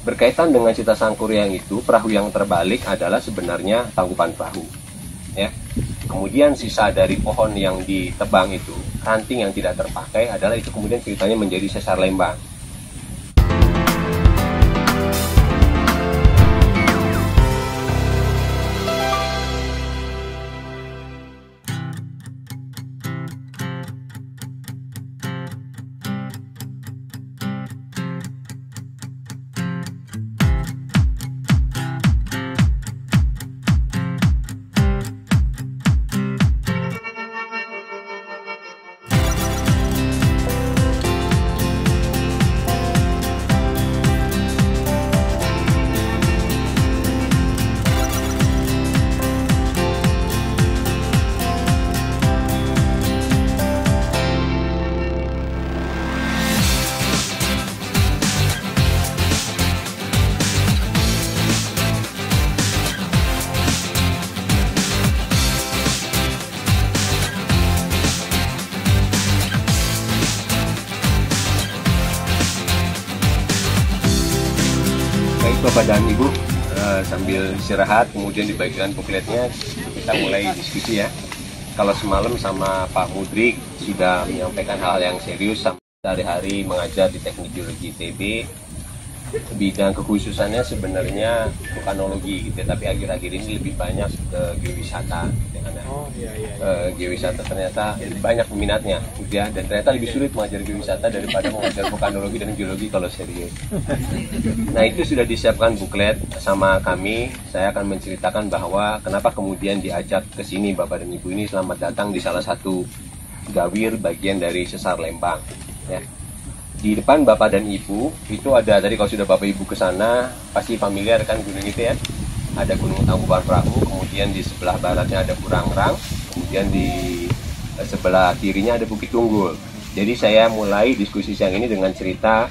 Berkaitan dengan cerita Sangkuriang itu, perahu yang terbalik adalah sebenarnya tangkuban perahu. Ya. Kemudian sisa dari pohon yang ditebang itu, ranting yang tidak terpakai adalah itu kemudian ceritanya menjadi sesar Lembang. Baik Bapak dan Ibu, sambil istirahat kemudian dibagikan bukletnya, kita mulai diskusi ya. Kalau semalam sama Pak Mudrik sudah menyampaikan hal yang serius, sehari-hari mengajar di Teknik Geologi ITB, bidang kekhususannya sebenarnya vulkanologi gitu ya, tapi akhir-akhir ini lebih banyak ke geowisata gitu kan ya. Geowisata ternyata banyak peminatnya gitu ya, dan ternyata lebih sulit mengajar geowisata daripada mengajar vulkanologi dan geologi kalau serius. Nah, itu sudah disiapkan buklet sama kami. Saya akan menceritakan bahwa kenapa kemudian diajak ke sini Bapak dan Ibu ini. Selamat datang di salah satu gawir bagian dari sesar Lembang ya. Di depan Bapak dan Ibu itu ada, tadi kalau sudah Bapak Ibu ke sana pasti familiar kan gunung itu ya. Ada Gunung Tangkuban Perahu, kemudian di sebelah baratnya ada Burangrang, kemudian di sebelah kirinya ada Bukit Tunggul. Jadi saya mulai diskusi siang ini dengan cerita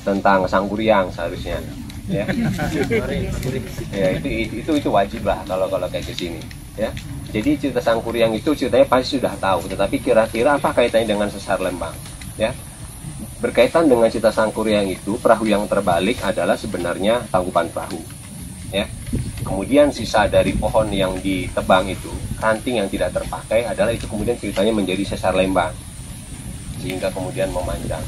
tentang Sangkuriang seharusnya. Ya. Ya, itu wajib lah kalau kayak ke sini ya. Jadi cerita Sangkuriang itu ceritanya pasti sudah tahu, tetapi kira-kira apa kaitannya dengan sesar Lembang ya. Berkaitan dengan cerita Sangkuriang itu, perahu yang terbalik adalah sebenarnya tangkuban perahu ya. Kemudian sisa dari pohon yang ditebang itu, ranting yang tidak terpakai adalah itu kemudian ceritanya menjadi sesar Lembang, sehingga kemudian memanjang.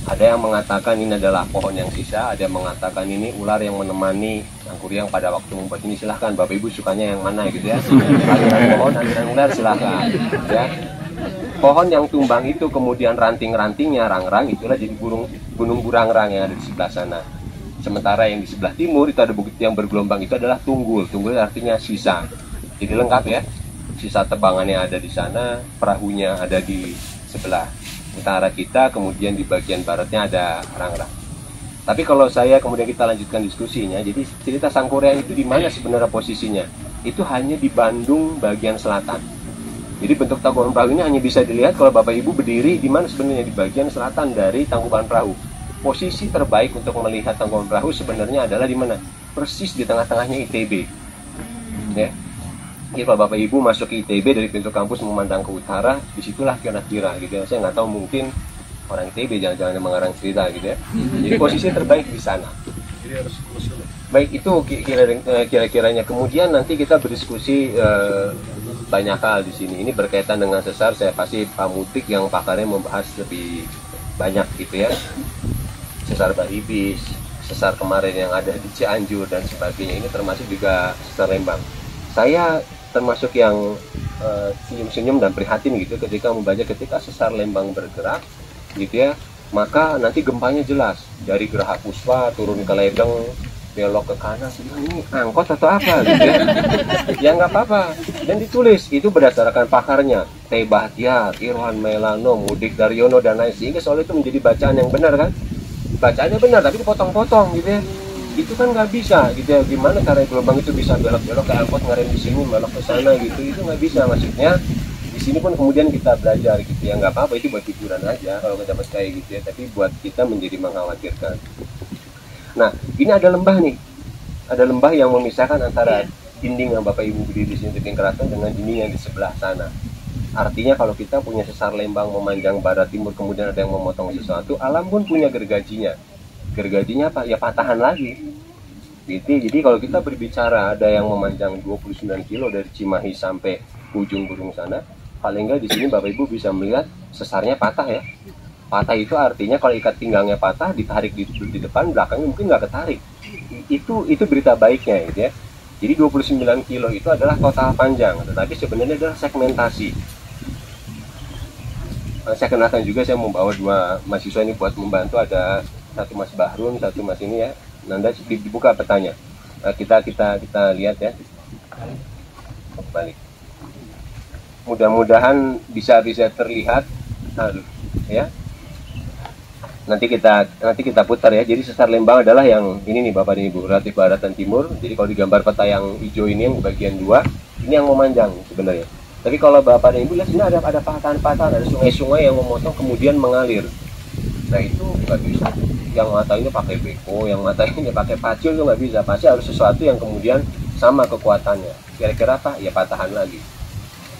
Ada yang mengatakan ini adalah pohon yang sisa, ada yang mengatakan ini ular yang menemani Sangkuriang pada waktu membuat ini. Silahkan Bapak Ibu sukanya yang mana gitu ya, aliran pohon, aliran ular, silahkan ya. Pohon yang tumbang itu kemudian ranting-rantingnya, rang-rang, itulah jadi gunung Burangrang yang ada di sebelah sana. Sementara yang di sebelah timur itu ada bukit yang bergelombang, itu adalah Tunggul. Tunggul artinya sisa. Jadi lengkap ya. Sisa tebangannya ada di sana, perahunya ada di sebelah utara kita, kemudian di bagian baratnya ada rang-rang. Tapi kalau saya kemudian kita lanjutkan diskusinya, jadi cerita Sangkuriang itu di mana sebenarnya posisinya? Itu hanya di Bandung bagian selatan. Jadi bentuk tangkuban perahu ini hanya bisa dilihat kalau Bapak Ibu berdiri di mana sebenarnya di bagian selatan dari tangkuban perahu. Posisi terbaik untuk melihat tangkuban perahu sebenarnya adalah di mana? Persis di tengah-tengahnya ITB. Ya. Jadi kalau Bapak Ibu masuk ke ITB dari pintu kampus memandang ke utara, disitulah kira-kira gitu ya. Saya nggak tahu, mungkin orang ITB jangan-jangan mengarang cerita gitu ya. Jadi posisi terbaik di sana. Baik, itu kira-kiranya. Kemudian nanti kita berdiskusi banyak hal di sini. Ini berkaitan dengan sesar, saya pasti Pak Mutik yang pakarnya membahas lebih banyak gitu ya. Sesar Baribis, sesar kemarin yang ada di Cianjur dan sebagainya, ini termasuk juga sesar Lembang. Saya termasuk yang senyum-senyum dan prihatin gitu ketika membaca ketika sesar Lembang bergerak gitu ya, maka nanti gempanya jelas dari Geraha Puspa turun ke ledeng, belok ke kanan, ini angkot atau apa gitu ya. Ya nggak apa-apa, dan ditulis itu berdasarkan pakarnya T. Bahtiar, Irwan Melano, Mudik Daryono dan lain, sehingga soal itu menjadi bacaan yang benar kan. Bacaannya benar tapi dipotong-potong gitu ya. Itu kan nggak bisa gitu ya. Gimana cara gelombang itu bisa belok-belok ke angkot, ngerem di sini belok ke sana gitu, itu nggak bisa. Maksudnya di sini pun kemudian kita belajar gitu ya, nggak apa-apa, itu buat hiburan aja kalau kita dapat kayak gitu ya, tapi buat kita menjadi mengkhawatirkan. Nah, ini ada lembah nih. Ada lembah yang memisahkan antara dinding yang Bapak Ibu berdiri di sini Tebing Keraton dengan dinding yang di sebelah sana. Artinya kalau kita punya sesar Lembang memanjang barat timur, kemudian ada yang memotong sesuatu, alam pun punya gergajinya. gergajinya apa? Ya patahan lagi. Gitu. Jadi kalau kita berbicara ada yang memanjang 29 kilo dari Cimahi sampai ujung burung sana, paling nggak di sini Bapak Ibu bisa melihat sesarnya patah ya. Patah itu artinya kalau ikat pinggangnya patah, ditarik di depan, belakangnya mungkin nggak ketarik. Itu berita baiknya gitu ya. Jadi 29 kilo itu adalah total panjang, tetapi sebenarnya adalah segmentasi. Saya kenalkan juga, saya membawa 2 mahasiswa ini buat membantu, ada satu Mas Bahrun, satu Mas ini ya. Nanda dibuka petanya. Kita lihat ya. Balik. Mudah-mudahan bisa terlihat, ya. Nanti kita putar ya. Jadi sesar Lembang adalah yang ini nih Bapak dan Ibu, relatif barat dan timur. Jadi kalau digambar peta yang hijau ini yang bagian 2, ini yang memanjang sebenarnya. Tapi kalau Bapak dan Ibu lihat sini ada patahan-patahan, ada sungai-sungai yang memotong kemudian mengalir. Nah itu nggak bisa. Yang matanya pakai beko, yang matanya pakai pacul itu nggak bisa. Pasti harus sesuatu yang kemudian sama kekuatannya. Kira-kira apa? Ya patahan lagi.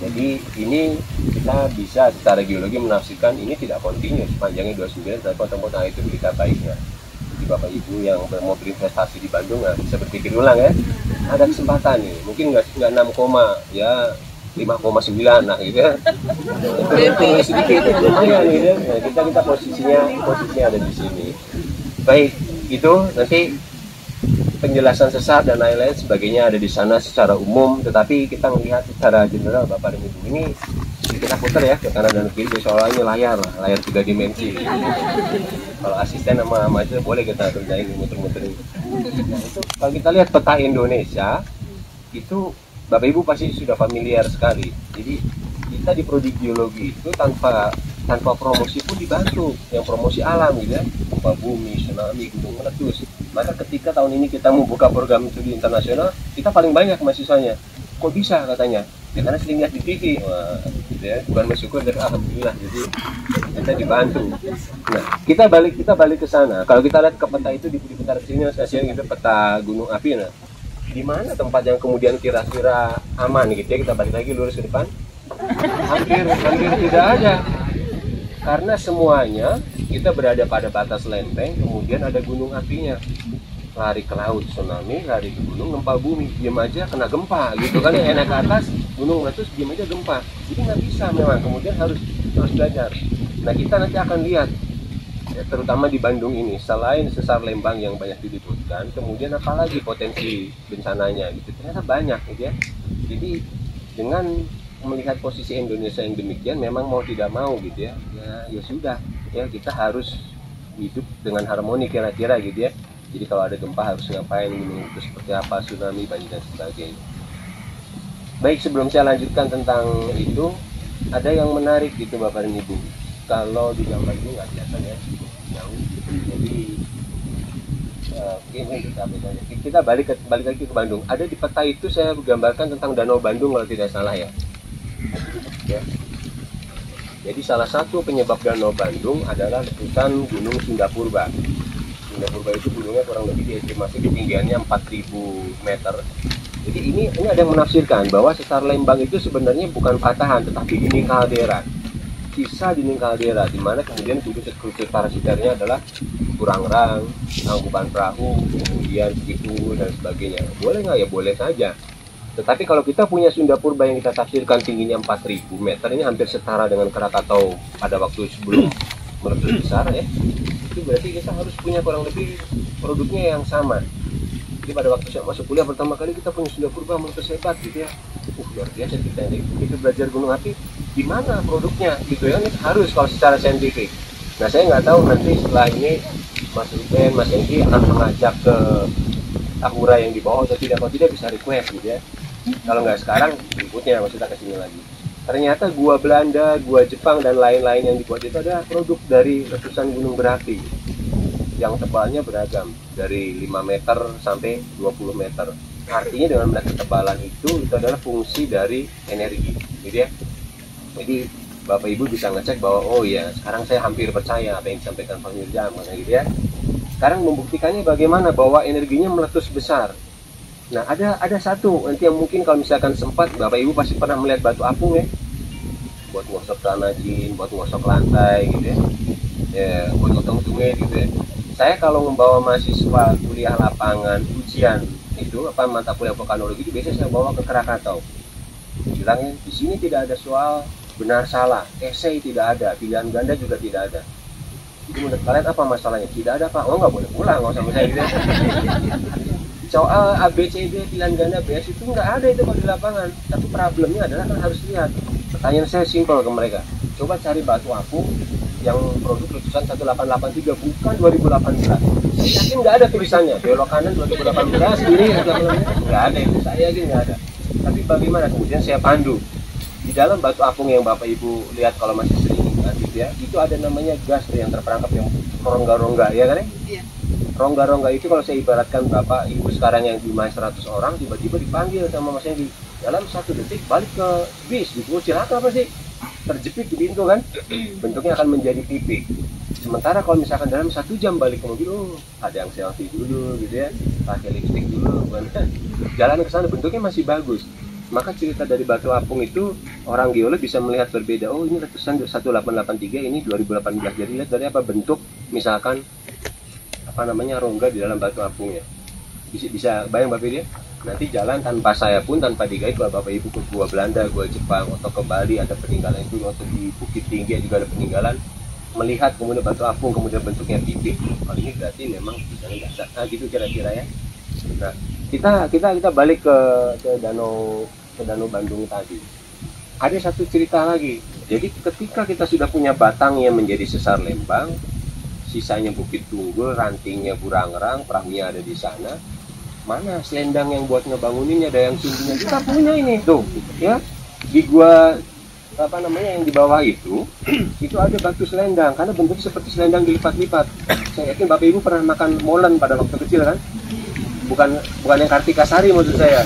Jadi ini kita bisa secara geologi menafsirkan ini tidak kontinus, panjangnya 29, tapi potong-potong itu berita baiknya. Jadi Bapak Ibu yang mau berinvestasi di Bandung bisa berpikir ulang ya. Ada kesempatan nih, mungkin nggak 6, ya 5,9 nah gitu ya. Itu sedikit lumayan gitu ya. Nah, kita posisinya ada di sini. Baik, itu nanti penjelasan sesar dan lain-lain sebagainya ada di sana secara umum, tetapi kita melihat secara general Bapak dan Ibu. Ini kita putar ya ke kanan dan kiri, soalnya layar 3 dimensi. Kalau asisten sama mahasiswa boleh kita kerjain muter-muterin. Nah, itu kalau kita lihat peta Indonesia itu Bapak Ibu pasti sudah familiar sekali. Jadi kita di prodi geologi itu tanpa promosi pun dibantu, yang promosi alam gitu ya, gempa bumi, tsunami, gunung meletus. Maka ketika tahun ini kita membuka program studi internasional, kita paling banyak mahasiswanya. Kok bisa katanya? Ya karena sering lihat di TV. Wah, gitu ya, bukan bersyukur dari alhamdulillah. Jadi kita dibantu. Nah, kita balik ke sana. Kalau kita lihat ke peta itu di peta sini stasiun itu peta gunung api. Nah, di mana tempat yang kemudian kira-kira aman gitu ya? Kita balik lagi lurus ke depan. Hampir tidak ada. Karena semuanya kita berada pada batas lempeng, kemudian ada gunung apinya. Lari ke laut tsunami, lari ke gunung gempa bumi, diam aja kena gempa gitu kan, yang enak ke atas gunung meletus, diam aja gempa. Jadi nggak bisa memang, kemudian harus belajar. Nah kita nanti akan lihat ya, terutama di Bandung ini, selain sesar Lembang yang banyak diliputkan, kemudian apalagi potensi bencananya gitu, ternyata banyak gitu ya. Jadi dengan melihat posisi Indonesia yang demikian, memang mau tidak mau gitu ya, ya sudah ya, kita harus hidup dengan harmoni kira-kira gitu ya. Jadi kalau ada gempa harus ngapain, gunung itu seperti apa, tsunami, banjir dan sebagainya. Baik, sebelum saya lanjutkan tentang itu, ada yang menarik gitu Bapak dan Ibu. Kalau di gambar ini nggak kelihatan ya, jauh. Jadi kita balik lagi ke Bandung. Ada di peta itu saya gambarkan tentang Danau Bandung kalau tidak salah ya. Ya. Jadi salah satu penyebab Danau Bandung adalah letusan Gunung Sunda Purba. Sunda Purba itu gunungnya kurang lebih diestimasi ketinggiannya 4.000 meter. Jadi ini ada yang menafsirkan bahwa sesar Lembang itu sebenarnya bukan patahan, tetapi dinding kaldera. Sisa dinding kaldera, di mana kemudian kudus parasiternya adalah Burangrang, Tangkuban Perahu, kemudian Cipu dan sebagainya. Boleh nggak ya? Boleh saja. Tetapi kalau kita punya Sunda Purba yang kita tafsirkan tingginya 4.000 meter, ini hampir setara dengan Krakatau pada waktu sebelum meletus besar ya. Itu berarti kita harus punya kurang lebih produknya yang sama. Jadi pada waktu saya masuk kuliah pertama kali kita punya Sunda Purba meletus hebat gitu ya. Luar biasa kita ini. Begitu belajar gunung api, di mana produknya gitu ya. Ini harus kalau secara saintifik. Nah saya nggak tahu nanti setelah ini Mas Ruben, Mas Engki akan mengajak ke Tahura yang di bawah atau tidak, kalau tidak bisa request gitu ya. Kalau nggak sekarang berikutnya maksudnya ke sini lagi. Ternyata gua Belanda, gua Jepang dan lain-lain yang dibuat itu adalah produk dari letusan gunung berapi yang tebalnya beragam dari 5 meter sampai 20 meter. Artinya dengan melihat ketebalan itu adalah fungsi dari energi gitu ya. Jadi Bapak Ibu bisa ngecek bahwa oh ya sekarang saya hampir percaya apa yang disampaikan Pak Mirjam gitu ya. Sekarang membuktikannya bagaimana bahwa energinya meletus besar. Nah ada satu nanti yang mungkin kalau misalkan sempat Bapak Ibu pasti pernah melihat batu apung ya, buat ngosok tanah jin, buat ngosok lantai gitu ya. ya buat potong sungai gitu ya. Saya kalau membawa mahasiswa kuliah lapangan ujian itu apa mata kuliah vulkanologi itu biasanya saya bawa ke Krakatau. Bilangnya di sini tidak ada soal benar salah, esai tidak ada, pilihan ganda juga tidak ada. Itu menurut kalian apa masalahnya? Tidak ada Pak. Oh nggak boleh pulang, nggak sama saya gitu. Soal ABCD pilihan ganda BS itu nggak ada itu kalau di lapangan. Tapi problemnya adalah kan harus lihat. Pertanyaan saya simpel ke mereka. Coba cari batu apung yang produk letusan 1883 bukan 2018. Saya yakin nggak ada tulisannya belok kanan 2018 ini nggak ada itu. Saya yakin nggak ada. Tapi bagaimana kemudian saya pandu di dalam batu apung yang Bapak Ibu lihat kalau masih sering ingat gitu ya, itu ada namanya gas tuh yang terperangkap yang rongga-rongga ya kan ya? Iya. Rongga-rongga itu kalau saya ibaratkan Bapak Ibu sekarang yang jumlah 100 orang tiba-tiba dipanggil sama Mas Hendy dalam 1 detik balik ke bis gitu, cilaka apa sih? Terjepit di pintu kan, bentuknya akan menjadi pipik. Sementara kalau misalkan dalam 1 jam balik ke mobil, oh ada yang selfie dulu gitu ya, pakai lipstick dulu, kan? Jalan ke sana bentuknya masih bagus. Maka cerita dari batu apung itu orang geolog bisa melihat berbeda. Oh ini letusan 1883, ini 2018. Jadi lihat dari apa bentuk, misalkan apa namanya rongga di dalam batu apungnya. Bisa bayang Bapak Ibu ya? Nanti jalan tanpa saya pun, tanpa digait, kalau Bapak Ibu ke gua Belanda, gua Jepang, atau ke Bali ada peninggalan itu, atau di Bukit Tinggi juga ada peninggalan, melihat kemudian batu apung, kemudian bentuknya pipik, kalau ini berarti memang misalnya dasar. Nah gitu kira-kira ya. Nah kita balik ke danau Bandung tadi. Ada satu cerita lagi. Jadi ketika kita sudah punya batang yang menjadi sesar Lembang, sisanya Bukit Tunggul, rantingnya Burangrang, perahunya ada di sana. Mana selendang yang buat ngebanguninnya, ada yang sumbunya kita punya ini tuh ya di gua apa namanya yang di bawah itu ada batu selendang karena bentuknya seperti selendang dilipat-lipat. Saya yakin Bapak Ibu pernah makan molen pada waktu kecil kan, bukan yang Kartika Sari maksud saya,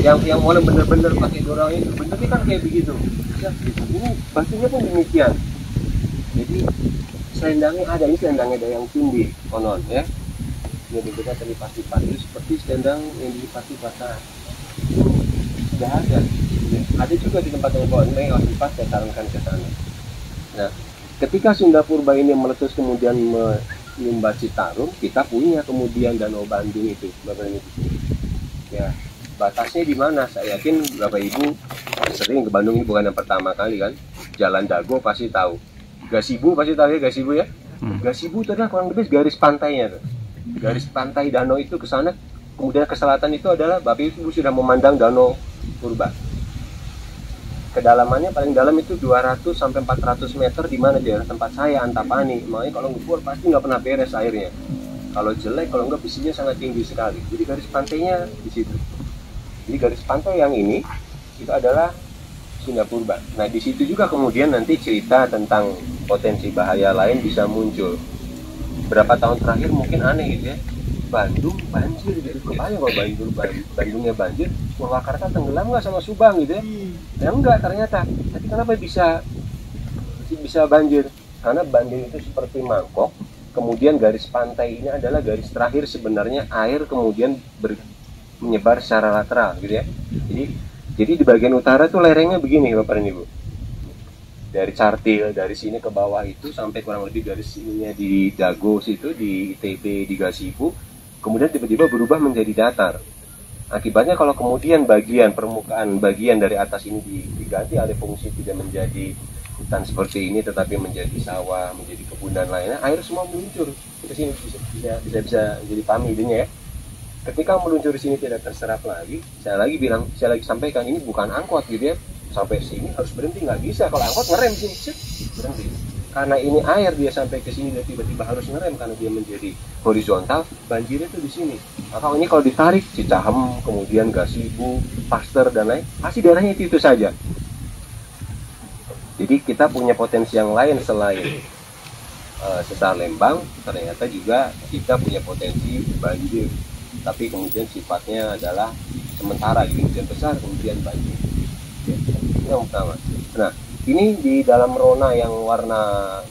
yang molen bener-bener pakai dorong itu bentuknya kan kayak begitu ya, gitu. Ini batunya pun demikian. Jadi selendangnya ada, ini selendangnya ada yang tinggi konon ya. Dia bentuknya terlipat-lipat itu seperti selendang yang dilipat-lipat. Nah, itu sudah ada. Ya, ada juga di tempat yang konon yang lipat, saya sarankan ke sana. Nah, ketika Sunda Purba ini meletus kemudian menyumbat Citarum, kita punya kemudian Danau Bandung itu, Bapak Ibu. Ya, batasnya di mana? Saya yakin Bapak Ibu sering ke Bandung, ini bukan yang pertama kali kan. Jalan Dago pasti tahu. Gasibu pasti tahu ya, Gasibu ya. Gasibu itu adalah kurang lebih garis pantainya tuh. Garis pantai danau itu ke sana, kemudian ke selatan itu adalah Bapak Ibu sudah memandang Danau Purba. Kedalamannya paling dalam itu 200 sampai 400 meter di mana daerah tempat saya Antapani. Makanya kalau ngebor pasti nggak pernah beres airnya. Kalau jelek, kalau nggak besinya sangat tinggi sekali. Jadi garis pantainya di situ. Jadi garis pantai yang ini itu adalah Sunda Purba. Nah di situ juga kemudian nanti cerita tentang potensi bahaya lain bisa muncul. Berapa tahun terakhir mungkin aneh gitu ya, Bandung banjir gitu, kebayang kalau Bandungnya banjir, Purwakarta tenggelam nggak sama Subang gitu ya? Ya enggak ternyata. Tapi kenapa bisa banjir? Karena banjir itu seperti mangkok, kemudian garis pantai ini adalah garis terakhir sebenarnya air kemudian menyebar secara lateral gitu ya. Jadi di bagian utara tuh lerengnya begini Bapak dan Ibu. Dari Cartil, dari sini ke bawah itu sampai kurang lebih dari sininya di Dago situ, di ITB, di Gasibu, kemudian tiba-tiba berubah menjadi datar. Akibatnya kalau kemudian permukaan bagian dari atas ini diganti alih fungsi, tidak menjadi hutan seperti ini tetapi menjadi sawah, menjadi kebunan lainnya, air semua meluncur ke sini, bisa jadi paham idenya ya. Ketika meluncur di sini tidak terserap lagi, saya lagi sampaikan ini bukan angkot gitu ya. Sampai sini harus berhenti, nggak bisa. Kalau angkot ngerem sini, berhenti. Karena ini air dia sampai ke sini dan tiba-tiba harus ngerem karena dia menjadi horizontal, banjirnya itu di sini. Maka ini kalau ditarik Cicahem, kemudian Gasibu, Paster dan lain, pasti daerahnya itu saja. Jadi kita punya potensi yang lain selain sesar Lembang, ternyata juga kita punya potensi banjir. Tapi kemudian sifatnya adalah sementara, hujan besar kemudian banjir. Yang pertama. Nah, ini di dalam rona yang warna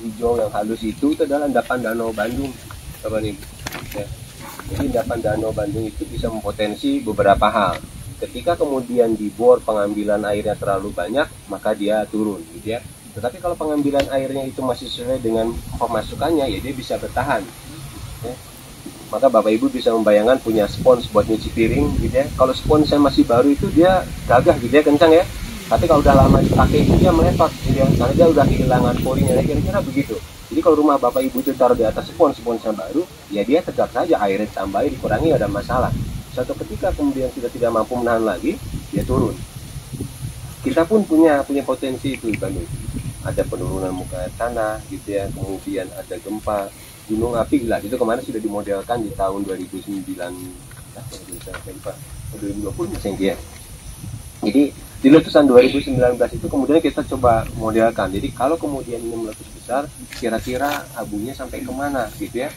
hijau yang halus itu adalah endapan Danau Bandung, Bapak Ibu. Ya. Jadi endapan Danau Bandung itu bisa mempotensi beberapa hal. Ketika kemudian dibor pengambilan airnya terlalu banyak, maka dia turun, gitu ya. Tetapi kalau pengambilan airnya itu masih sesuai dengan pemasukannya, ya dia bisa bertahan. Ya. Maka Bapak Ibu bisa membayangkan punya spons buat nyuci piring gitu ya. Kalau sponsnya masih baru itu dia gagah gitu ya, kencang ya. Tapi kalau udah lama dipakai itu dia meletot gitu ya, karena dia udah kehilangan porinya, kira-kira begitu. Jadi kalau rumah Bapak Ibu itu taruh di atas spons yang baru, ya dia tegak saja, airnya tambahin, dikurangi, gak ada masalah. Suatu ketika kemudian sudah tidak mampu menahan lagi, dia turun. Kita pun punya potensi itu di Bandung. Ada penurunan muka air tanah gitu ya, kemudian ada gempa, gunung api lah, itu kemarin sudah dimodelkan di tahun 2009, 2020 misalnya ya. Jadi di letusan 2019 itu kemudian kita coba modelkan. Jadi kalau kemudian ini meletus besar, kira-kira abunya sampai kemana gitu ya.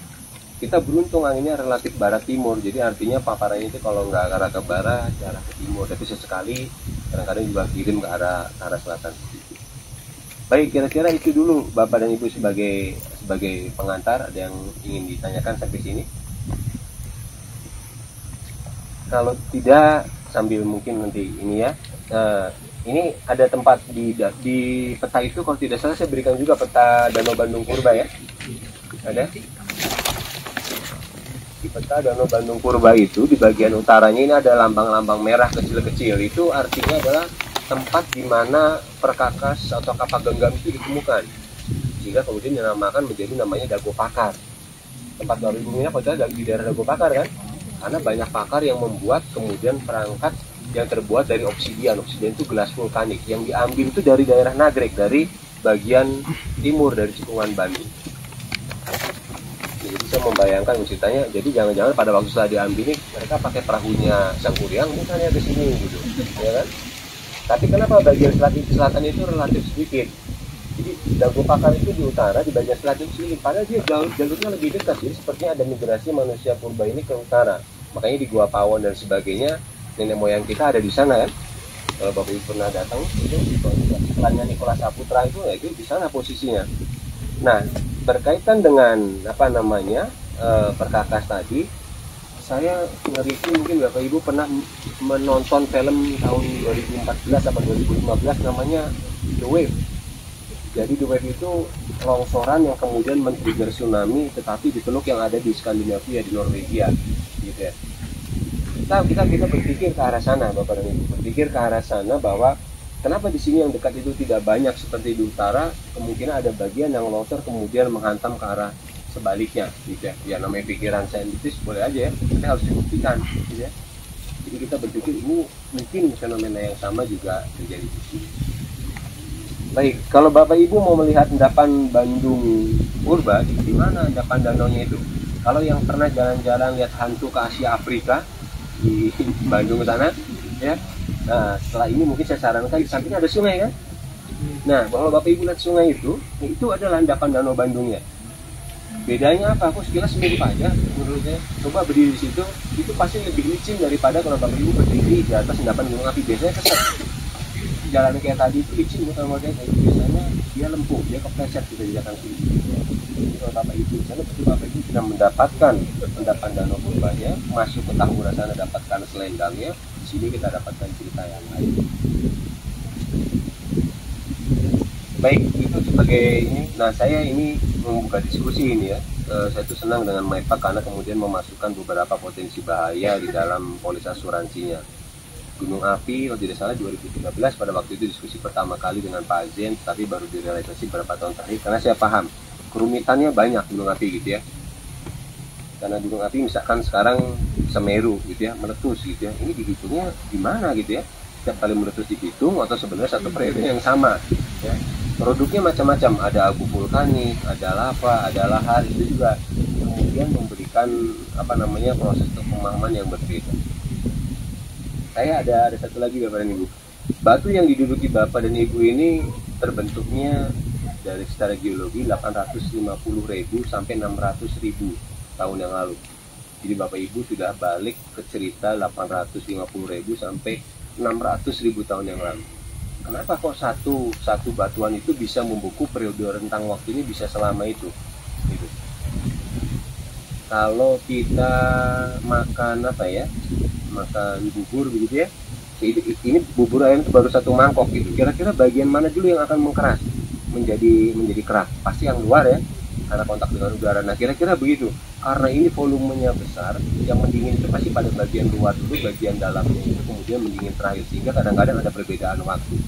Kita beruntung anginnya relatif barat timur, jadi artinya paparannya itu kalau nggak arah ke barat, arah ke timur. Tapi sesekali kadang-kadang juga kirim ke arah selatan. Baik, kira-kira itu dulu Bapak dan Ibu sebagai pengantar. Ada yang ingin ditanyakan sampai sini? Kalau tidak, sambil mungkin nanti ini ya. Ini ada tempat di peta itu, kalau tidak salah saya berikan juga peta Danau Bandung Purba ya. Ada? Di peta Danau Bandung Purba itu di bagian utaranya ini ada lambang-lambang merah kecil-kecil. Itu artinya adalah tempat di mana perkakas atau kapak genggam itu ditemukan, sehingga kemudian dinamakan menjadi namanya Dago Pakar. Tempat baru ibunya pada di daerah Dago Pakar kan, karena banyak pakar yang membuat kemudian perangkat yang terbuat dari obsidian. Obsidian itu gelas vulkanik yang diambil itu dari daerah Nagrek, dari bagian timur dari Cekungan Bandung. Jadi bisa membayangkan ceritanya. Jadi jangan-jangan pada waktu setelah diambil ini mereka pakai perahunya Sangkuriang misalnya ke sini gitu, ya kan? Tapi kenapa bagian selatan itu relatif sedikit? Jadi Dago Pakar itu di utara, di bagian selatan itu sedikit. Padahal dia jalurnya lebih dekat. Jadi sepertinya ada migrasi manusia purba ini ke utara. Makanya di Gua Pawon dan sebagainya, nenek moyang kita ada di sana kan. Kalau Bapak Ibu pernah datang, itu setelahnya Nikola Saputra itu, ya itu di sana posisinya. Nah, berkaitan dengan perkakas tadi, saya nge-review, mungkin Bapak Ibu pernah menonton film tahun 2014 atau 2015 namanya The Wave. Jadi The Wave itu longsoran yang kemudian men-trigger tsunami, tetapi di teluk yang ada di Skandinavia, di Norwegia gitu ya. Kita berpikir ke arah sana, Bapak dan Ibu, berpikir ke arah sana bahwa kenapa di sini yang dekat itu tidak banyak seperti di utara. Kemungkinan ada bagian yang longsor kemudian menghantam ke arah sebaliknya gitu ya. Ya namanya pikiran saintis boleh aja ya, kita harus dibuktikan gitu ya. Jadi kita berpikir ini mungkin fenomena yang sama juga terjadi di sini. Baik, kalau Bapak Ibu mau melihat endapan Bandung Purba, di mana endapan danaunya itu? Kalau yang pernah jalan-jalan lihat hantu ke Asia Afrika di Bandung sana ya. Nah, setelah ini mungkin saya sarankan di sampingnya ada sungai kan. Nah, kalau Bapak Ibu lihat sungai itu adalah endapan Danau Bandungnya. Bedanya apa? Aku sekilas mirip aja menurut saya. Coba berdiri di situ, itu pasti lebih licin daripada kalau Bapak Ibu berdiri di atas endapan gunung api. Biasanya keset jalan kayak tadi itu licin, bukan modelnya kayak biasanya dia lempung, dia kepleset gitu di belakang sini. Jadi kalau Bapak Ibu di sana, berarti Bapak Ibu sudah mendapatkan endapan Danau Purbanya, masuk ke Tahura sana dapatkan selendangnya. Di sini kita dapatkan cerita yang lain. Baik, itu sebagai ini. Nah, saya ini membuka diskusi ini ya. Saya tuh senang dengan MyPak karena kemudian memasukkan beberapa potensi bahaya di dalam polis asuransinya. Gunung api, kalau tidak salah 2013 pada waktu itu diskusi pertama kali dengan Pak Zen, tapi baru direalisasi beberapa tahun terakhir. Karena saya paham kerumitannya banyak gunung api gitu ya. Karena gunung api misalkan sekarang Semeru gitu ya, meletus gitu ya. Ini dihitungnya gimana gitu ya? Setiap kali meletus dihitung atau sebenarnya satu periode yang sama ya. Produknya macam-macam, ada abu vulkanik, ada lava, ada lahar, itu juga kemudian memberikan proses pemahaman yang berbeda. Saya ada satu lagi Bapak dan Ibu. Batu yang diduduki Bapak dan Ibu ini terbentuknya dari secara geologi 850.000 sampai 600.000 tahun yang lalu. Jadi Bapak Ibu sudah balik ke cerita 850.000 sampai 600.000 tahun yang lalu. Kenapa kok satu batuan itu bisa membuku periode rentang waktunya bisa selama itu? Gitu. Kalau kita makan makan bubur begitu ya, ini bubur ayam itu baru satu mangkok gitu. Kira-kira bagian mana dulu yang akan mengkeras? menjadi keras. Pasti yang luar ya, karena kontak dengan udara. Nah kira-kira begitu. Karena ini volumenya besar, yang mendingin itu pasti pada bagian luar dulu, bagian dalamnya itu kemudian mendingin terakhir, sehingga kadang-kadang ada perbedaan waktu.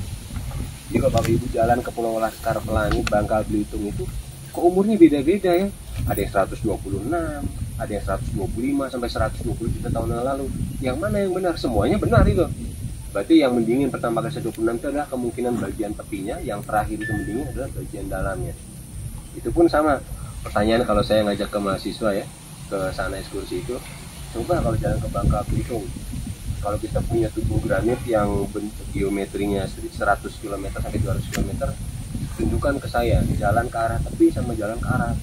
Jadi kalau Bapak Ibu jalan ke Pulau Laskar Pelangi, Bangka Belitung itu kok umurnya beda-beda ya. Ada yang 126, ada yang 125 sampai 120 juta tahun yang lalu. Yang mana yang benar? Semuanya benar itu. Berarti yang mendingin pertama kali 126 itu adalah kemungkinan bagian tepinya, yang terakhir itu mendingin adalah bagian dalamnya. Itu pun sama. Pertanyaan kalau saya ngajak ke mahasiswa ya, ke sana ekskursi itu, coba kalau jalan ke Bangka Belitung, kalau kita punya tubuh granit yang bentuk geometrinya 100 km sampai 200 km, tunjukkan ke saya jalan ke arah tepi sama jalan ke arah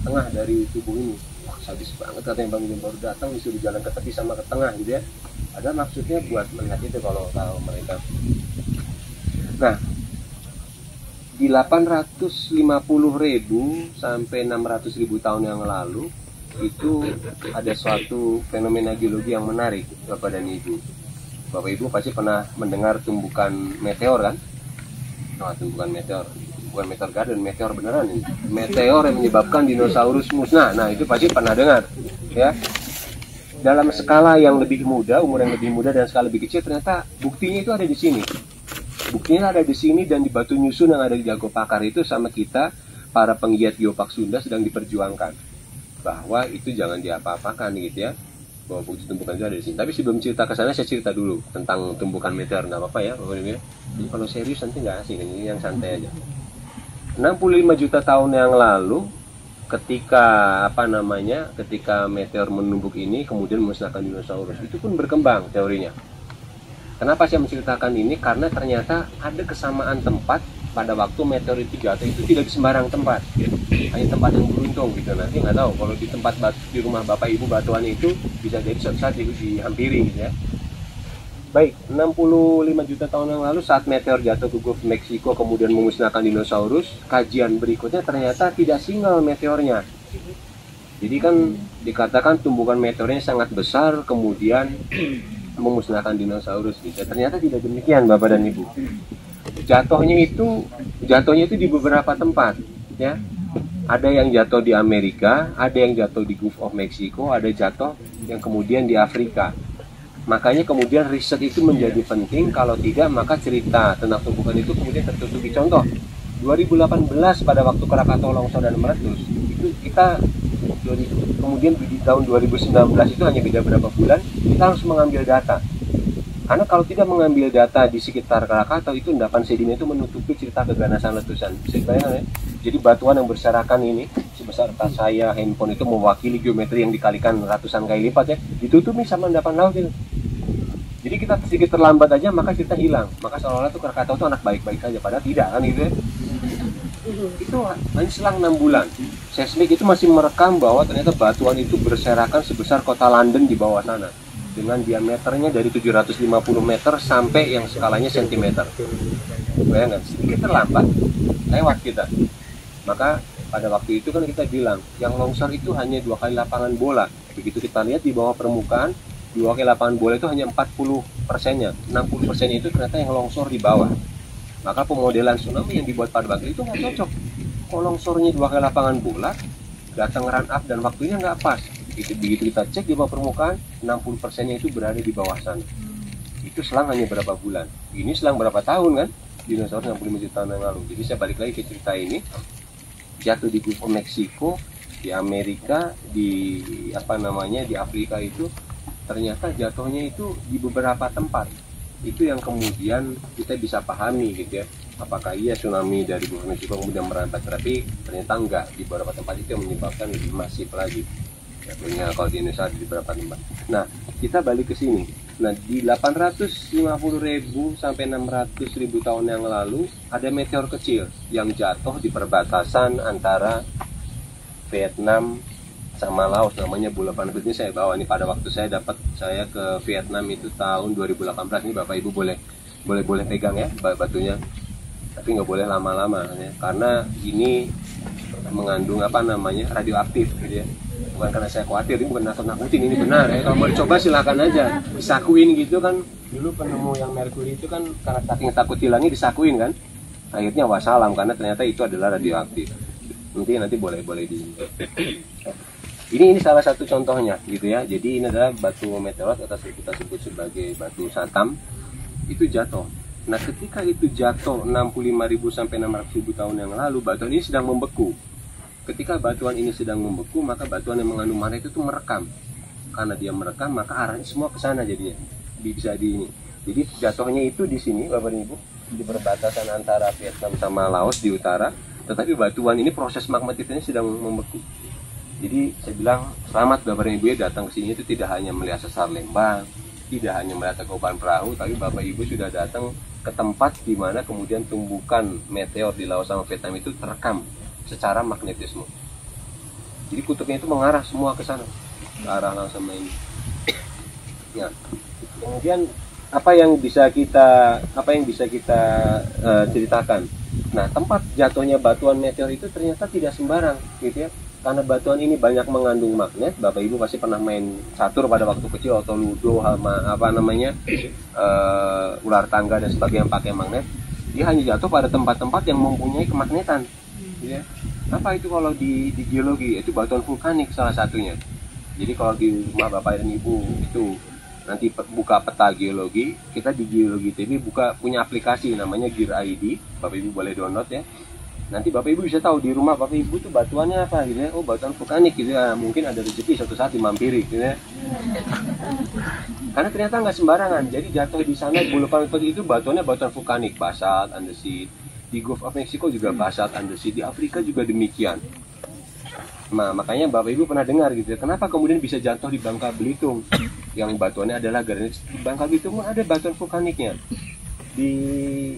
tengah dari tubuh ini. Wah sadis banget katanya Bang, baru datang disuruh jalan ke tepi sama ke tengah gitu ya. Ada maksudnya buat melihat itu kalau tahu mereka. Nah, di 850.000 sampai 600.000 tahun yang lalu itu ada suatu fenomena geologi yang menarik, Bapak dan Ibu. Bapak Ibu pasti pernah mendengar tumbukan meteor kan? Nah, tumbukan meteor, bukan meteor garden, meteor beneran ini. Meteor yang menyebabkan dinosaurus musnah. Nah, itu pasti pernah dengar, ya. Dalam skala yang lebih muda, umur yang lebih muda dan skala lebih kecil, ternyata buktinya itu ada di sini. Buktinya ada di sini dan di Batu Nyusun yang ada di Dago Pakar itu sama kita, para penggiat geopark Sunda sedang diperjuangkan. Bahwa itu jangan diapa-apakan gitu ya. Bahwa bukti tumbukan itu ada di sini. Tapi sebelum cerita ke sana, saya cerita dulu tentang tumbukan meteor. Nggak apa-apa ya, jadi kalau serius nanti nggak asik, ini yang santai aja. 65 juta tahun yang lalu, ketika ketika meteor menumbuk ini kemudian memusnahkan dinosaurus, itu pun berkembang teorinya. Kenapa saya menceritakan ini? Karena ternyata ada kesamaan tempat pada waktu meteor itu jatuh, itu tidak di sembarang tempat, hanya tempat yang beruntung gitu. Nanti nggak tahu kalau di tempat di rumah Bapak Ibu batuannya itu bisa jadi suatu saat dihampiri gitu ya. Baik, 65 juta tahun yang lalu saat meteor jatuh ke Gulf Meksiko kemudian memusnahkan dinosaurus, kajian berikutnya ternyata tidak single meteornya. Jadi kan dikatakan tumbukan meteornya sangat besar kemudian memusnahkan dinosaurus gitu. Ternyata tidak demikian Bapak dan Ibu. Jatuhnya itu di beberapa tempat ya. Ada yang jatuh di Amerika, ada yang jatuh di Gulf of Mexico, ada jatuh yang kemudian di Afrika. Makanya kemudian riset itu menjadi penting, kalau tidak maka cerita tentang tumbukan itu kemudian tertutupi. Contoh 2018 pada waktu Krakatau longsor dan meletus, itu kita kemudian di tahun 2019 itu hanya beda berapa bulan, kita harus mengambil data. Karena kalau tidak mengambil data di sekitar Krakatau, itu endapan sedimen itu menutupi cerita keganasan letusan. Bisa dibayangkan ya? Jadi batuan yang berserakan ini sebesar tas saya, handphone itu mewakili geometri yang dikalikan ratusan kali lipat ya, ditutupi sama endapan laut itu. Jadi kita sedikit terlambat aja maka cerita hilang. Maka seolah-olah tuh Krakatau itu anak baik-baik saja, padahal tidak kan gitu ya. Itu hanya selang 6 bulan. Seismik itu masih merekam bahwa ternyata batuan itu berserakan sebesar kota London di bawah sana, dengan diameternya dari 750 meter sampai yang skalanya sentimeter. Bayangkan, sedikit terlambat, lewat kita. Maka pada waktu itu kan kita bilang, yang longsor itu hanya 2 kali lapangan bola. Begitu kita lihat di bawah permukaan, 2 kali lapangan bola itu hanya 40%-nya. 60% itu ternyata yang longsor di bawah. Maka pemodelan tsunami yang dibuat pada waktu itu nggak cocok. Kalau longsornya 2 kali lapangan bola, datang run up dan waktunya nggak pas. Begitu kita cek di bawah permukaan, 60%-nya itu berada di bawah sana. Itu selang hanya berapa bulan. Ini selang berapa tahun kan? Dinosaurus 65 juta tahun yang lalu. Jadi saya balik lagi ke cerita ini. Jatuh di Gulf of Mexico, di Amerika, di Afrika itu ternyata jatuhnya itu di beberapa tempat. Itu yang kemudian kita bisa pahami gitu ya. Apakah iya tsunami dari Gulf of Mexico kemudian merambat, tapi ternyata enggak. Di beberapa tempat itu yang menyebabkan lebih masif lagi. Jatuhnya kalau di Indonesia di beberapa tempat. Nah, kita balik ke sini. Nah, di 850.000 sampai 600.000 tahun yang lalu ada meteor kecil yang jatuh di perbatasan antara Vietnam sama Laos, namanya Bulapan. Ini saya bawa nih pada waktu saya ke Vietnam itu tahun 2018. Ini Bapak Ibu boleh pegang ya batunya, tapi nggak boleh lama-lama ya, karena ini mengandung radioaktif gitu ya. Bukan karena saya khawatir, ini bukan nakut-nakutin, ini benar ya. Kalau mau dicoba silahkan aja, disakuin gitu kan. Dulu penemu yang merkuri itu kan karena saking takut hilangnya disakuin kan. akhirnya wassalam karena ternyata itu adalah radioaktif. Nanti boleh di ini salah satu contohnya gitu ya. Jadi ini adalah batu meteorit atau kita sebut sebagai batu Satam, itu jatuh. Nah ketika itu jatuh 65.000 sampai 600.000 tahun yang lalu, batuan ini sedang membeku. Ketika batuan ini sedang membeku, maka batuan yang mengandung magnet itu merekam. Karena dia merekam, maka arahnya semua ke sana jadinya. Bisa di ini. Jadi jatuhnya itu di sini, Bapak dan Ibu, di perbatasan antara Vietnam sama Laos di utara. Tetapi batuan ini proses magnetisnya sedang membeku. Jadi saya bilang selamat Bapak dan Ibu ya datang ke sini itu tidak hanya melihat sesar lembang, tidak hanya melihat Tangkuban Perahu, tapi Bapak Ibu sudah datang ke tempat di mana kemudian tumbukan meteor di Laos sama Vietnam itu terekam secara magnetisme. Jadi kutubnya itu mengarah semua ke sana, ke arah Laos sama ini. Ya. Kemudian apa yang bisa kita ceritakan? Nah, tempat jatuhnya batuan meteor itu ternyata tidak sembarang, gitu ya. Karena batuan ini banyak mengandung magnet. Bapak Ibu pasti pernah main catur pada waktu kecil atau ludo sama ular tangga dan sebagainya yang pakai magnet. Dia hanya jatuh pada tempat-tempat yang mempunyai kemagnetan, gitu ya. Apa itu kalau di geologi? Itu batuan vulkanik salah satunya. Jadi kalau di rumah Bapak dan Ibu itu nanti buka peta geologi, kita di Geologi TV punya aplikasi namanya Gear ID, Bapak Ibu boleh download ya. Nanti Bapak Ibu bisa tahu di rumah Bapak Ibu tuh batuannya apa gitu ya. Oh, batuan vulkanik gitu ya. Mungkin ada rezeki suatu saat dimampiri gitu ya. Karena ternyata nggak sembarangan. Jadi jatuh di sana vulkan itu batuannya batuan vulkanik, basalt, andesit. Di Gulf of Mexico juga basalt, andesit. Di Afrika juga demikian. Nah, makanya Bapak Ibu pernah dengar gitu ya, kenapa kemudian bisa jatuh di Bangka Belitung yang batuannya adalah granit. Di Bangka Belitung ada batuan vulkaniknya. Di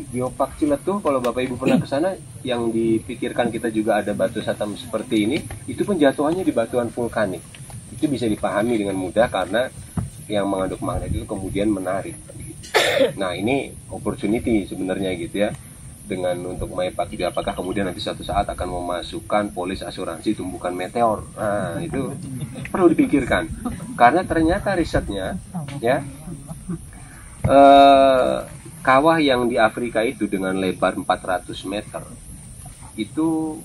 Geopark Ciletuh kalau Bapak Ibu pernah ke sana, yang dipikirkan kita juga ada batu Satam seperti ini, itu pun jatuhannya di batuan vulkanik. Itu bisa dipahami dengan mudah karena yang mengandung magnet itu kemudian menarik. Nah, ini opportunity sebenarnya gitu ya. Dengan untuk Maipak juga, apakah kemudian nanti suatu saat akan memasukkan polis asuransi tumbukan meteor. Nah, itu perlu dipikirkan karena ternyata risetnya ya kawah yang di Afrika itu dengan lebar 400 meter itu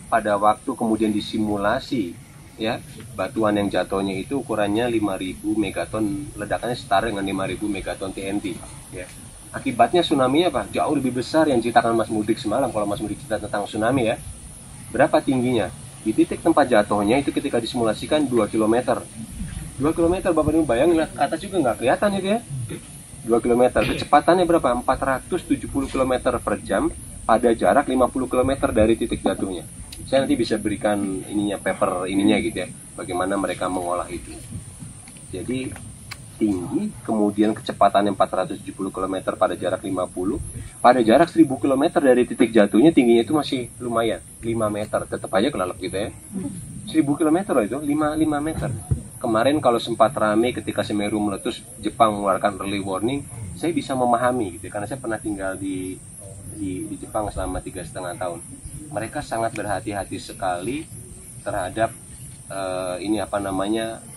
pada waktu kemudian disimulasi ya, batuan yang jatuhnya itu ukurannya 5.000 megaton, ledakannya setara dengan 5.000 megaton TNT ya. Akibatnya tsunami apa? Jauh lebih besar yang ceritakan Mas Mudrik semalam. Kalau Mas Mudrik cerita tentang tsunami ya, berapa tingginya? Di titik tempat jatuhnya itu ketika disimulasikan 2 km. 2 km Bapak Ibu bayangin, ke atas juga nggak kelihatan itu ya. 2 km. Kecepatannya berapa? 470 km per jam pada jarak 50 km dari titik jatuhnya. Saya nanti bisa berikan paper ininya gitu ya, bagaimana mereka mengolah itu. Jadi tinggi, kemudian kecepatannya 470 km pada jarak 50, pada jarak 1000 km dari titik jatuhnya tingginya itu masih lumayan 5 meter, tetap aja kelelep gitu ya. 1000 km loh itu 5 meter. Kemarin kalau sempat rame ketika Semeru meletus, Jepang mengeluarkan early warning, saya bisa memahami gitu karena saya pernah tinggal di Jepang selama 3,5 tahun. Mereka sangat berhati-hati sekali terhadap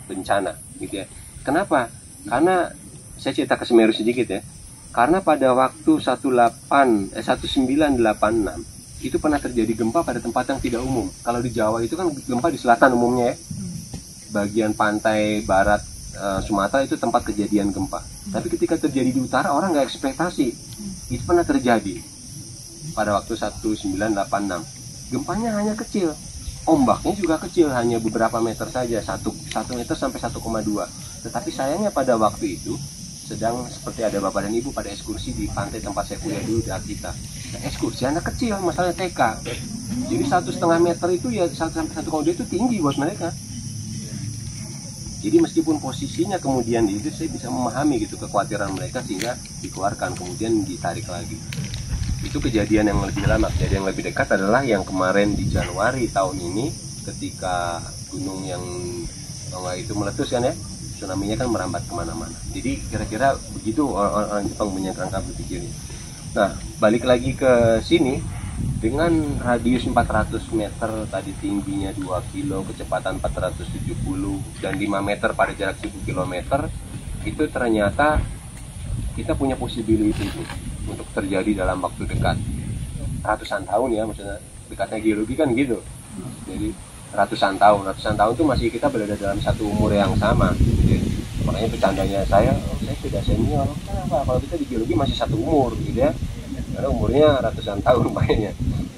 bencana gitu ya. Kenapa? Karena saya cerita ke Semeru sedikit ya. Karena pada waktu 1986 itu pernah terjadi gempa pada tempat yang tidak umum. Kalau di Jawa itu kan gempa di selatan umumnya ya. Bagian pantai barat Sumatera itu tempat kejadian gempa. Tapi ketika terjadi di utara orang nggak ekspektasi. Itu pernah terjadi pada waktu 1986. Gempanya hanya kecil. Ombaknya juga kecil, hanya beberapa meter saja, 1 meter sampai 1,2. Tetapi sayangnya pada waktu itu sedang seperti ada Bapak dan Ibu pada ekskursi di pantai tempat saya kuliah dulu di Akita. Nah, ekskursi anak kecil, masalahnya TK. Jadi 1,5 meter itu ya 1 sampai 1,2 itu tinggi buat mereka. Jadi meskipun posisinya kemudian itu saya bisa memahami gitu kekhawatiran mereka sehingga dikeluarkan kemudian ditarik lagi. Itu kejadian yang lebih lama. Kejadian yang lebih dekat adalah yang kemarin di Januari tahun ini ketika gunung yang itu meletus kan ya, tsunami-nya kan merambat kemana-mana. Jadi kira-kira begitu orang Jepang menyangka berpikirnya. Nah, balik lagi ke sini dengan radius 400 meter tadi, tingginya 2 kilo, kecepatan 470 dan 5 meter pada jarak 1000 km, itu ternyata kita punya possibility untuk terjadi dalam waktu dekat. ratusan tahun ya, maksudnya dekatnya geologi kan gitu. Jadi ratusan tahun itu masih kita berada dalam satu umur yang sama. Jadi, makanya bercandanya saya sudah senior. Kenapa? Kalau kita di geologi masih satu umur gitu ya, karena umurnya ratusan tahun makanya.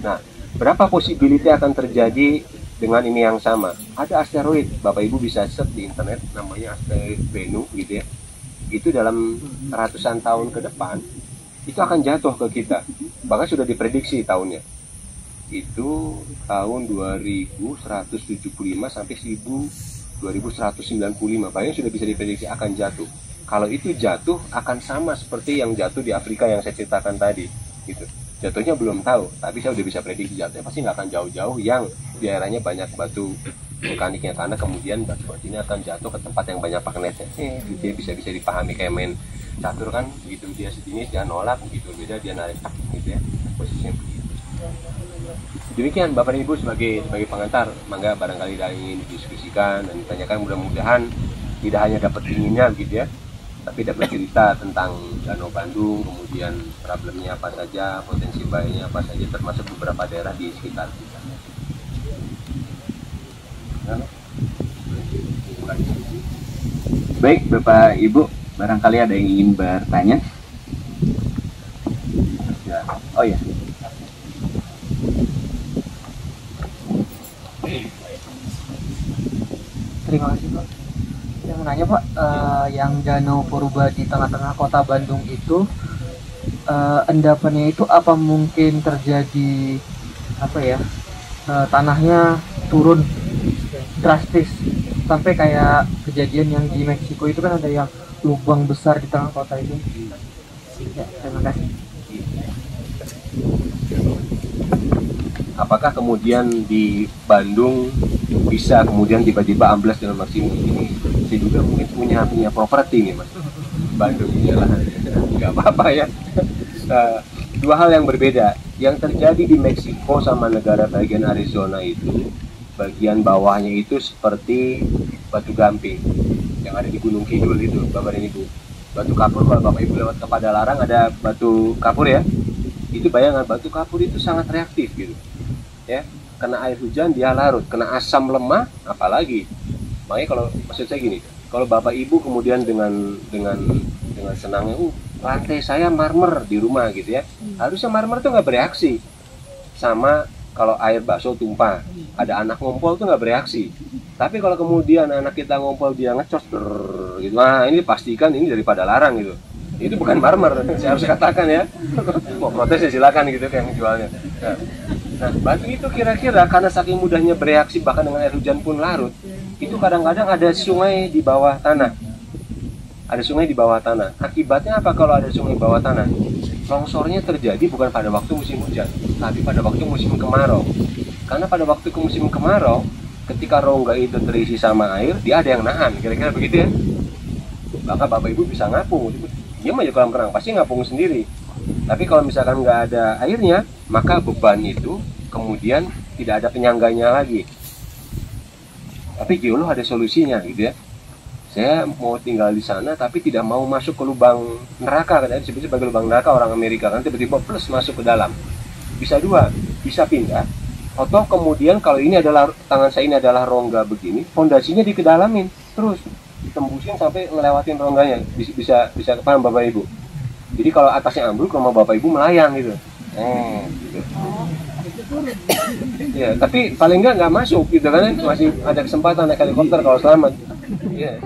Nah, berapa possibility akan terjadi dengan ini yang sama? Ada asteroid, Bapak Ibu bisa search di internet, namanya asteroid Bennu gitu ya. Itu dalam ratusan tahun ke depan itu akan jatuh ke kita. Bahkan sudah diprediksi tahunnya. Itu tahun 2175 sampai 2195. Bahkan sudah bisa diprediksi akan jatuh. Kalau itu jatuh akan sama seperti yang jatuh di Afrika yang saya ceritakan tadi gitu. Jatuhnya belum tahu, tapi saya udah bisa prediksi jatuhnya pasti nggak akan jauh-jauh yang daerahnya banyak batu vulkaniknya, karena kemudian batu-batu ini akan jatuh ke tempat yang banyak magnetnya. Dia bisa dipahami kayak main catur kan, begitu dia sejenis dia nolak, begitu beda dia narik gitu ya, posisinya begitu. Demikian Bapak Ibu sebagai pengantar, mangga barangkali ada ingin didiskusikan dan ditanyakan, mudah-mudahan tidak hanya dapat inginnya gitu ya, tapi dapat cerita tentang Danau Bandung, kemudian problemnya apa saja, potensi bahayanya apa saja, termasuk beberapa daerah di sekitar kita. Baik Bapak Ibu, barangkali ada yang ingin bertanya? Oh ya. Terima kasih Pak. Yang nanya Pak, yang Danau Purba di tengah-tengah kota Bandung itu, endapannya itu apa mungkin terjadi tanahnya turun drastis sampai kayak kejadian yang di Meksiko itu kan ada yang lubang besar di tengah kota itu. Ya, terima kasih. Apakah kemudian di Bandung bisa kemudian tiba-tiba amblas dengan maksimum ini? Saya juga mungkin punya properti nih Mas. Bandung iyalah, nggak apa-apa ya. Dua hal yang berbeda. Yang terjadi di Meksiko sama negara bagian Arizona itu, bagian bawahnya itu seperti batu gamping yang ada di Gunung Kidul itu, Bapak dan Ibu. Batu kapur, kalau Bapak Ibu lewat ke Padalarang ada batu kapur ya. Itu bayangan batu kapur itu sangat reaktif gitu. Ya, kena air hujan dia larut, kena asam lemah apalagi. Makanya kalau maksud saya gini, kalau Bapak Ibu kemudian dengan senangnya, lantai saya marmer di rumah gitu ya, harusnya marmer tuh nggak bereaksi. Sama kalau air bakso tumpah, ada anak ngompol tuh nggak bereaksi. Tapi kalau kemudian anak kita ngompol dia ngecos gitu, nah ini pastikan ini daripada larang gitu. Itu bukan marmer, saya harus katakan ya. Mau protes ya silakan gitu kayak yang jualnya. Nah, batu itu kira-kira karena saking mudahnya bereaksi bahkan dengan air hujan pun larut, itu kadang-kadang ada sungai di bawah tanah. Ada sungai di bawah tanah. Akibatnya apa kalau ada sungai di bawah tanah? Longsornya terjadi bukan pada waktu musim hujan, tapi pada waktu musim kemarau. Karena pada waktu musim kemarau, ketika rongga itu terisi sama air, dia ada yang nahan, kira-kira begitu ya. Maka Bapak Ibu bisa ngapung. Dia mah kolam renang pasti ngapung sendiri. Tapi kalau misalkan nggak ada airnya, maka beban itu kemudian tidak ada penyangganya lagi. Tapi geolog ada solusinya gitu ya. Saya mau tinggal di sana tapi tidak mau masuk ke lubang neraka, katanya disebut sebagai lubang neraka orang Amerika, kan tiba-tiba plus masuk ke dalam. Bisa dua, bisa pindah, atau kemudian kalau ini adalah tangan saya ini adalah rongga begini, fondasinya dikedalamin terus tembusin sampai ngelewatin rongganya, bisa paham Bapak Ibu. Jadi kalau atasnya ambruk, rumah Bapak Ibu melayang gitu. Gitu. Ya, tapi paling nggak masuk gitu kan, masih ada kesempatan naik helikopter kalau selamat. Ya.